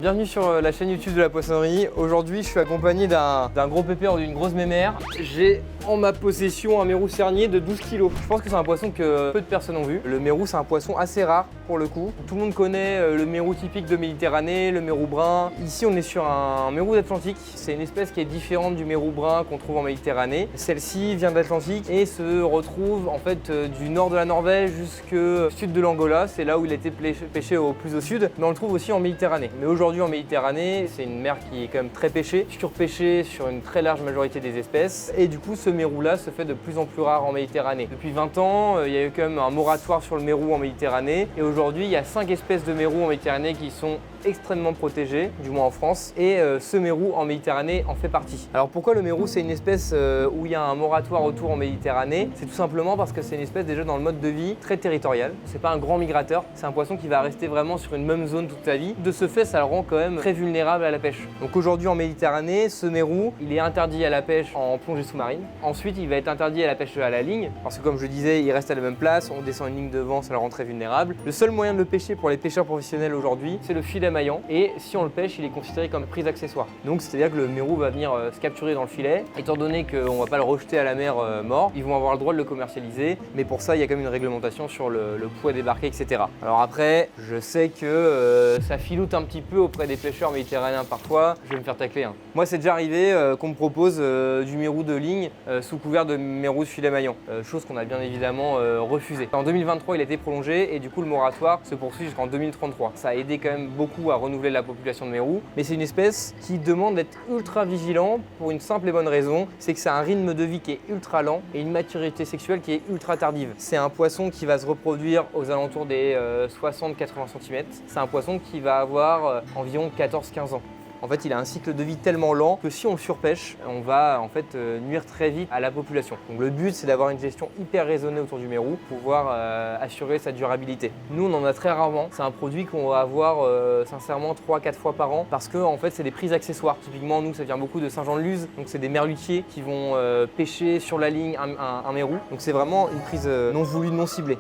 Bienvenue sur la chaîne YouTube de la poissonnerie. Aujourd'hui, je suis accompagné d'un gros pépère ou d'une grosse mémère. J'ai en ma possession un mérou cernier de 12 kg. Je pense que c'est un poisson que peu de personnes ont vu. Le mérou, c'est un poisson assez rare pour le coup. Tout le monde connaît le mérou typique de Méditerranée, le mérou brun. Ici, on est sur un mérou d'Atlantique. C'est une espèce qui est différente du mérou brun qu'on trouve en Méditerranée. Celle-ci vient d'Atlantique et se retrouve en fait du nord de la Norvège jusqu'au sud de l'Angola. C'est là où il a été pêché au plus au sud. Mais on le trouve aussi en Méditerranée. Mais aujourd'hui, en Méditerranée, c'est une mer qui est quand même très pêchée, surpêchée sur une très large majorité des espèces. Et du coup, ce mérou-là se fait de plus en plus rare en Méditerranée. Depuis 20 ans, il y a eu quand même un moratoire sur le mérou en Méditerranée. Et aujourd'hui, il y a 5 espèces de mérou en Méditerranée qui sont extrêmement protégées, du moins en France. Et ce mérou en Méditerranée en fait partie. Alors pourquoi le mérou, c'est une espèce où il y a un moratoire autour en Méditerranée? C'est tout simplement parce que c'est une espèce déjà dans le mode de vie très territorial. C'est pas un grand migrateur, c'est un poisson qui va rester vraiment sur une même zone toute sa vie. De ce fait, ça le rend quand même très vulnérable à la pêche. Donc aujourd'hui en Méditerranée, ce mérou, il est interdit à la pêche en plongée sous-marine. Ensuite, il va être interdit à la pêche à la ligne, parce que comme je le disais, il reste à la même place, on descend une ligne devant, ça le rend très vulnérable. Le seul moyen de le pêcher pour les pêcheurs professionnels aujourd'hui, c'est le filet maillant, et si on le pêche, il est considéré comme prise accessoire. Donc c'est-à-dire que le mérou va venir se capturer dans le filet, étant donné qu'on ne va pas le rejeter à la mer mort, ils vont avoir le droit de le commercialiser, mais pour ça, il y a quand même une réglementation sur le poids débarqué, etc. Alors après, je sais que ça filoute un petit peu auprès des pêcheurs méditerranéens parfois, je vais me faire tacler. Moi, c'est déjà arrivé qu'on me propose du mérou de ligne sous couvert de mérou de filet maillant, chose qu'on a bien évidemment refusé. En 2023, il a été prolongé et du coup, le moratoire se poursuit jusqu'en 2033. Ça a aidé quand même beaucoup à renouveler la population de mérou, mais c'est une espèce qui demande d'être ultra vigilant pour une simple et bonne raison, c'est que c'est un rythme de vie qui est ultra lent et une maturité sexuelle qui est ultra tardive. C'est un poisson qui va se reproduire aux alentours des 60-80 cm. C'est un poisson qui va avoir environ 14-15 ans. En fait, il a un cycle de vie tellement lent que si on le surpêche, on va en fait nuire très vite à la population. Donc le but, c'est d'avoir une gestion hyper raisonnée autour du mérou pour pouvoir assurer sa durabilité. Nous, on en a très rarement. C'est un produit qu'on va avoir sincèrement 3-4 fois par an parce que en fait, c'est des prises accessoires. Typiquement, nous, ça vient beaucoup de Saint-Jean-de-Luz. Donc c'est des merlutiers qui vont pêcher sur la ligne un mérou. Donc c'est vraiment une prise non voulue, non ciblée.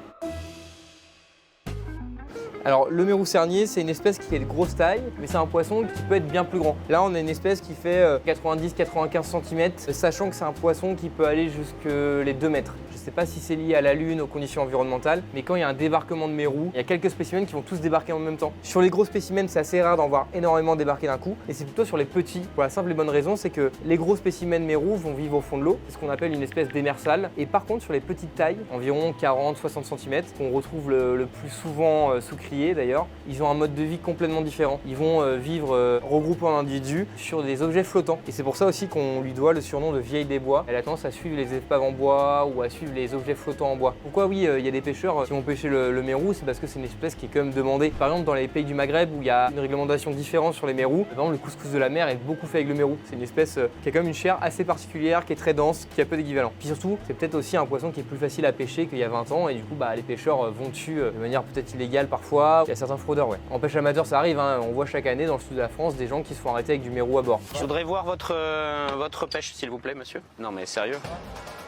Alors le mérou cernier, c'est une espèce qui est de grosse taille, mais c'est un poisson qui peut être bien plus grand. Là, on a une espèce qui fait 90-95 cm, sachant que c'est un poisson qui peut aller jusque les 2 mètres. Je ne sais pas si c'est lié à la lune, aux conditions environnementales, mais quand il y a un débarquement de mérou, il y a quelques spécimens qui vont tous débarquer en même temps. Sur les gros spécimens, c'est assez rare d'en voir énormément débarquer d'un coup, et c'est plutôt sur les petits, pour la simple et bonne raison, c'est que les gros spécimens mérou vont vivre au fond de l'eau, c'est ce qu'on appelle une espèce démersale, et par contre sur les petites tailles, environ 40-60 cm, qu'on retrouve le plus souvent sous criée d'ailleurs, ils ont un mode de vie complètement différent. Ils vont vivre regroupés en individus sur des objets flottants. Et c'est pour ça aussi qu'on lui doit le surnom de vieille des bois. Elle a tendance à suivre les épaves en bois ou à suivre les objets flottants en bois. Pourquoi oui, il y a des pêcheurs qui vont pêcher le mérou, c'est parce que c'est une espèce qui est quand même demandée. Par exemple, dans les pays du Maghreb où il y a une réglementation différente sur les mérous, par exemple, le couscous de la mer est beaucoup fait avec le mérou. C'est une espèce qui a quand même une chair assez particulière, qui est très dense, qui a peu d'équivalent. Puis surtout, c'est peut-être aussi un poisson qui est plus facile à pêcher qu'il y a 20 ans et du coup, les pêcheurs vont dessus de manière peut-être illégale parfois. Il y a certains fraudeurs, ouais. En pêche amateur, ça arrive, hein. On voit chaque année dans le sud de la France des gens qui se font arrêter avec du mérou à bord. Je voudrais voir votre pêche, s'il vous plaît, monsieur. Non, mais sérieux?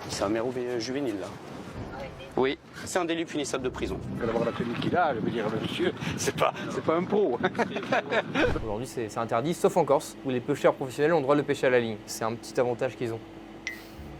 C'est un mérou juvénile, là. Oui, c'est un délit punissable de prison. Il faut avoir la tenue qu'il a, je veux dire, monsieur, c'est pas un pro. Aujourd'hui, c'est interdit, sauf en Corse, où les pêcheurs professionnels ont le droit de le pêcher à la ligne. C'est un petit avantage qu'ils ont.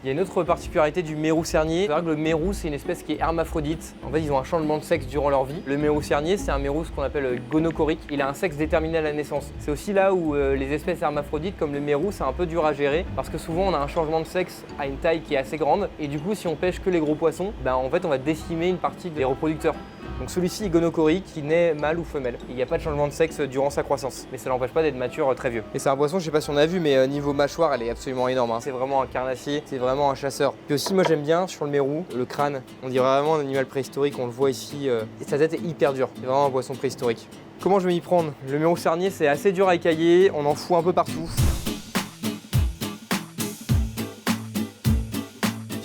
Il y a une autre particularité du mérou cernier, c'est vrai que le mérou c'est une espèce qui est hermaphrodite. En fait ils ont un changement de sexe durant leur vie. Le mérou cernier c'est un mérou ce qu'on appelle gonocorique. Il a un sexe déterminé à la naissance. C'est aussi là où les espèces hermaphrodites comme le mérou c'est un peu dur à gérer parce que souvent on a un changement de sexe à une taille qui est assez grande et du coup si on pêche que les gros poissons, en fait on va décimer une partie des reproducteurs. Donc celui-ci est gonocorique, qui naît mâle ou femelle. Il n'y a pas de changement de sexe durant sa croissance, mais ça n'empêche pas d'être mature très vieux. Et c'est un poisson, je sais pas si on a vu, mais niveau mâchoire, elle est absolument énorme. C'est vraiment un carnassier, c'est vraiment un chasseur. Puis aussi, moi j'aime bien sur le mérou, le crâne. On dirait vraiment un animal préhistorique, on le voit ici. Et sa tête est hyper dure. C'est vraiment un poisson préhistorique. Comment je vais m'y prendre? Le mérou cernier, c'est assez dur à écailler, on en fout un peu partout.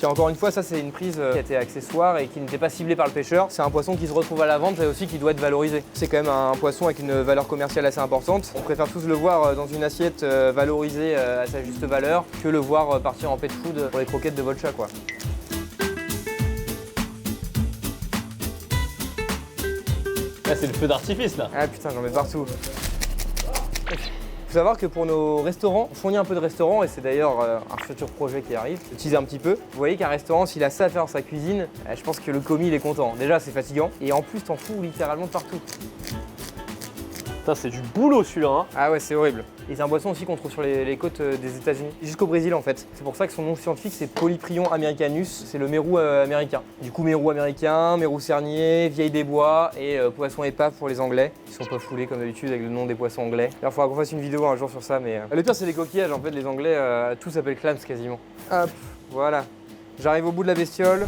Encore une fois, ça c'est une prise qui était accessoire et qui n'était pas ciblée par le pêcheur. C'est un poisson qui se retrouve à la vente et aussi qui doit être valorisé. C'est quand même un poisson avec une valeur commerciale assez importante. On préfère tous le voir dans une assiette valorisée à sa juste valeur que le voir partir en pet food pour les croquettes de votre chat, quoi. Là, c'est le feu d'artifice là. Ah putain, j'en mets partout. Faut savoir que pour nos restaurants, on fournit un peu de restaurants et c'est d'ailleurs un futur projet qui arrive, de teaser un petit peu. Vous voyez qu'un restaurant, s'il a ça à faire dans sa cuisine, je pense que le commis il est content. Déjà c'est fatigant et en plus t'en fous littéralement partout. Putain, c'est du boulot celui-là, hein. Ah ouais, c'est horrible. Et c'est un poisson aussi qu'on trouve sur les côtes des États-Unis, jusqu'au Brésil en fait. C'est pour ça que son nom scientifique c'est Polyprion americanus, c'est le mérou américain. Du coup, mérou américain, mérou cernier, vieille des bois et poisson épave pour les Anglais. Ils sont pas foulés comme d'habitude avec le nom des poissons anglais. Il faudra qu'on fasse une vidéo un jour sur ça, mais le pire c'est les coquillages. En fait, les Anglais, tout s'appelle clams quasiment. Hop, voilà. J'arrive au bout de la bestiole.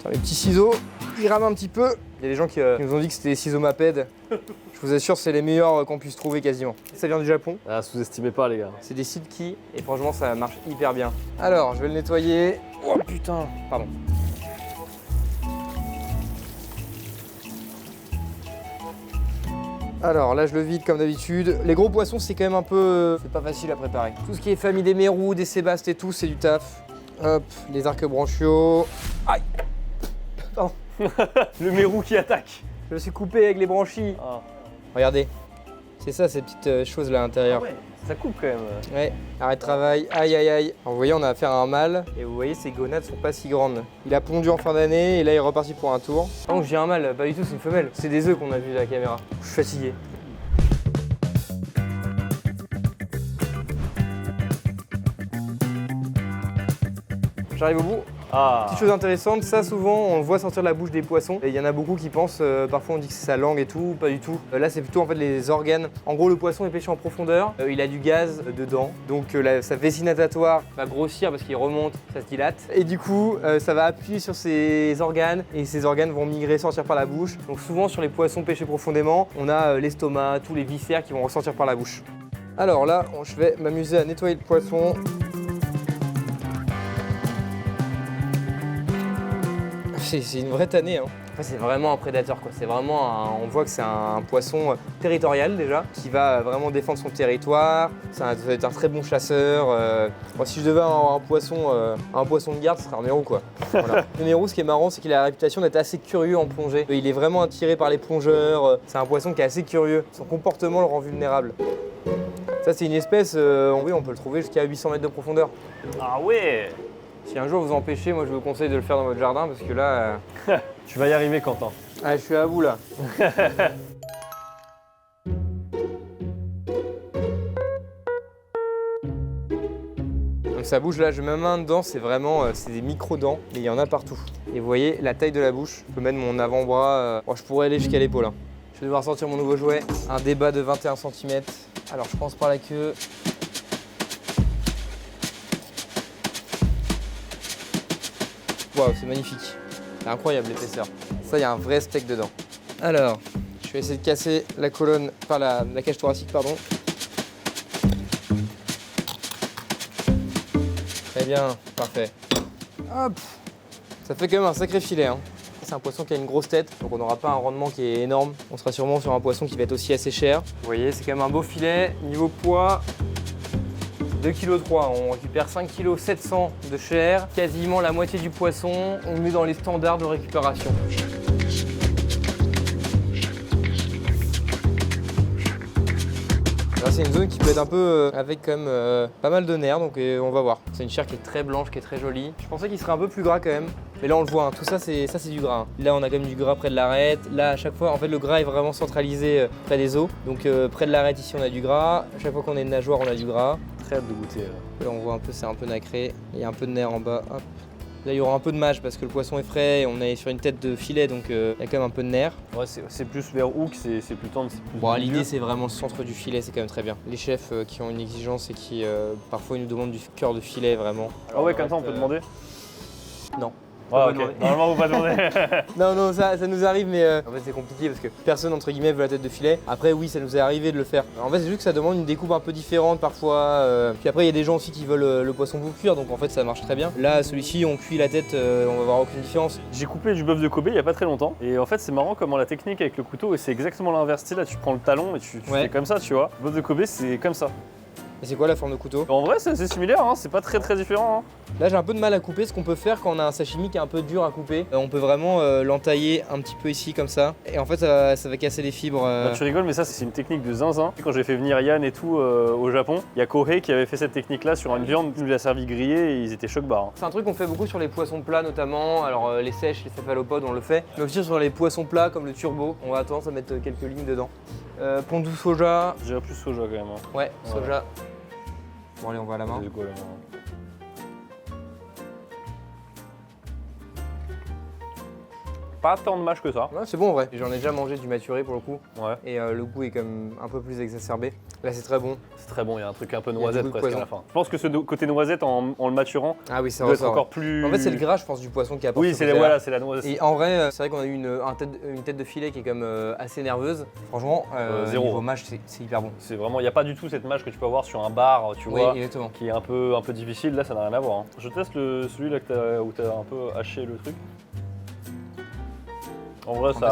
Les petits ciseaux, ils rament un petit peu. Il y a des gens qui nous ont dit que c'était des ciseaux Maped. Je vous assure, c'est les meilleurs qu'on puisse trouver quasiment. Ça vient du Japon. Ah, sous-estimez pas les gars. C'est des Silky et franchement, ça marche hyper bien. Alors, je vais le nettoyer. Oh putain, pardon. Alors là, je le vide comme d'habitude. Les gros poissons, c'est quand même un peu... c'est pas facile à préparer. Tout ce qui est famille des mérous, des sébastes et tout, c'est du taf. Hop, les arcs-branchiaux. Aïe! Pardon. Le mérou qui attaque. Je me suis coupé avec les branchies. Ah. Regardez, c'est ça ces petites choses là à l'intérieur. Ah ouais, ça coupe quand même. Ouais, arrêt de travail, aïe aïe aïe. Alors, vous voyez, on a affaire à un mâle et vous voyez, ses gonades sont pas si grandes. Il a pondu en fin d'année et là il est reparti pour un tour. Non, j'ai un mâle, pas du tout, c'est une femelle. C'est des œufs qu'on a vu à la caméra. Je suis fatigué. J'arrive au bout. Ah. Petite chose intéressante, ça souvent on le voit sortir de la bouche des poissons et il y en a beaucoup qui pensent, parfois on dit que c'est sa langue et tout, pas du tout. Là c'est plutôt en fait les organes. En gros le poisson est pêché en profondeur, il a du gaz dedans, donc sa vessie natatoire va grossir parce qu'il remonte, ça se dilate. Et du coup ça va appuyer sur ses organes et ces organes vont migrer, sortir par la bouche. Donc souvent sur les poissons pêchés profondément, on a l'estomac, tous les viscères qui vont ressortir par la bouche. Alors là, je vais m'amuser à nettoyer le poisson. C'est une vraie tannée. Hein. Enfin, c'est vraiment un prédateur. C'est vraiment on voit que c'est un poisson territorial déjà, qui va vraiment défendre son territoire. Ça va être un très bon chasseur. Moi, si je devais avoir un poisson de garde, ce serait un mérou quoi. Voilà. Le mérou, ce qui est marrant, c'est qu'il a la réputation d'être assez curieux en plongée. Il est vraiment attiré par les plongeurs. C'est un poisson qui est assez curieux. Son comportement le rend vulnérable. Ça, c'est une espèce, oui, on peut le trouver jusqu'à 800 mètres de profondeur. Ah ouais. Si un jour vous en pêchez, moi je vous conseille de le faire dans votre jardin parce que là... Tu vas y arriver Quentin. Ah, je suis à vous là. Donc sa bouche là, je mets ma main dedans, c'est vraiment c'est des micro-dents, mais il y en a partout. Et vous voyez la taille de la bouche, je peux mettre mon avant-bras, je pourrais aller jusqu'à l'épaule. Hein. Je vais devoir sortir mon nouveau jouet, un débat de 21 cm. Alors je pense par la queue. Waouh, c'est magnifique. C'est incroyable l'épaisseur. Ça, il y a un vrai steak dedans. Alors, je vais essayer de casser la colonne, enfin la cage thoracique, pardon. Très bien, parfait. Hop. Ça fait quand même un sacré filet. Hein. C'est un poisson qui a une grosse tête, donc on n'aura pas un rendement qui est énorme. On sera sûrement sur un poisson qui va être aussi assez cher. Vous voyez, c'est quand même un beau filet. Niveau poids, 2,3 kg, on récupère 5,7 kg de chair, quasiment la moitié du poisson, on met dans les standards de récupération. Là, c'est une zone qui peut être un peu avec quand même pas mal de nerfs, donc on va voir. C'est une chair qui est très blanche, qui est très jolie. Je pensais qu'il serait un peu plus gras quand même, mais là on le voit, hein. Tout ça c'est du gras. Hein. Là on a quand même du gras près de l'arête. Là à chaque fois, en fait le gras est vraiment centralisé près des os. Donc près de l'arête ici on a du gras. À chaque fois qu'on a une nageoire on a du gras. Très hâte de goûter. Là on voit un peu, c'est un peu nacré. Il y a un peu de nerf en bas. Hop. Là il y aura un peu de mâche parce que le poisson est frais et on est sur une tête de filet, donc il y a quand même un peu de nerf. Ouais, c'est plus vers hook, c'est plus tendre, c'est plus... Bon, l'idée c'est vraiment le centre du filet, c'est quand même très bien. Les chefs qui ont une exigence et qui parfois ils nous demandent du cœur de filet vraiment. Ah ouais, comme ça on peut demander? Non. Ah ok, normalement vous pas demander. Non, ça nous arrive, mais en fait c'est compliqué parce que personne entre guillemets veut la tête de filet. Après oui, ça nous est arrivé de le faire. En fait c'est juste que ça demande une découpe un peu différente parfois. Puis après il y a des gens aussi qui veulent le poisson pour cuire, donc en fait ça marche très bien. Là celui-ci on cuit la tête, on va voir aucune différence. J'ai coupé du bœuf de Kobe il y a pas très longtemps et en fait c'est marrant comment la technique avec le couteau, et c'est exactement l'inverse. Tu sais, là tu prends le talon et tu fais comme ça, tu vois. Le bœuf de Kobe c'est comme ça. Et c'est quoi la forme de couteau? En vrai, c'est assez similaire, hein, c'est pas très différent. Hein. Là, j'ai un peu de mal à couper. Ce qu'on peut faire quand on a un sashimi qui est un peu dur à couper, on peut vraiment l'entailler un petit peu ici comme ça. Et en fait, ça va casser les fibres. Bah, tu rigoles, mais ça, c'est une technique de zinzin. Quand j'ai fait venir Yann et tout au Japon, il y a Kohei qui avait fait cette technique-là sur une viande. Il nous l'a servi grillée et ils étaient choc-barres. Hein. C'est un truc qu'on fait beaucoup sur les poissons plats notamment. Alors, les sèches, les céphalopodes, on le fait. Mais aussi sur les poissons plats comme le turbo. On va tendance à mettre quelques lignes dedans. Pondu soja. Je dirais plus soja quand même. Hein. Ouais, soja. Bon, allez, on va à la main. C'est quoi, là, pas tant de mâche que ça. Ouais, c'est bon en vrai. J'en ai déjà mangé du maturé pour le coup. Ouais. Et le goût est quand même un peu plus exacerbé. Là, c'est très bon. C'est très bon, il y a un truc un peu Il y a noisette du goût de presque à la fin. Je pense que ce côté noisette en le maturant Ah oui, ça doit être ressort. encore plus. En fait, c'est le gras, je pense, du poisson qui apporte. Oui, ce c'est côté-là. voilà, c'est la noisette. Et en vrai, c'est vrai qu'on a eu une tête de filet qui est quand même assez nerveuse. Franchement, zéro. niveau mâche, c'est hyper bon. C'est vraiment, il n'y a pas du tout cette mâche que tu peux avoir sur un bar, tu Oui, vois, exactement. qui est un peu difficile. Là, ça n'a rien à voir. Hein. Je teste celui-là où tu as un peu haché le truc. En vrai, En fait,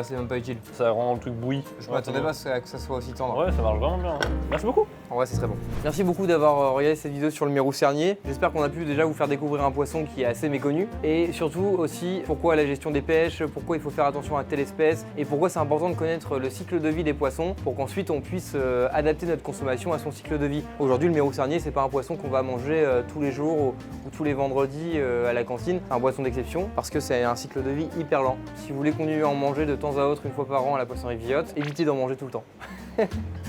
c'est même pas utile. ça rend le truc bouilli. Je m'attendais pas à que ça soit aussi tendre. Ouais, ça marche vraiment bien. Hein. Merci beaucoup. En vrai, c'est très bon. Merci beaucoup d'avoir regardé cette vidéo sur le mérou cernier. J'espère qu'on a pu déjà vous faire découvrir un poisson qui est assez méconnu. Et surtout aussi, pourquoi la gestion des pêches, pourquoi il faut faire attention à telle espèce et pourquoi c'est important de connaître le cycle de vie des poissons pour qu'ensuite on puisse adapter notre consommation à son cycle de vie. Aujourd'hui, le mérou cernier, c'est pas un poisson qu'on va manger tous les jours ou tous les vendredis à la cantine. C'est un poisson d'exception parce que c'est un cycle de vie hyper lent. Si vous voulez continuer à en manger de temps à autre une fois par an à la poissonnerie Viotte, évitez d'en manger tout le temps.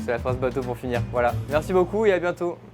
C'est la phrase bateau pour finir. Voilà. Merci beaucoup et à bientôt.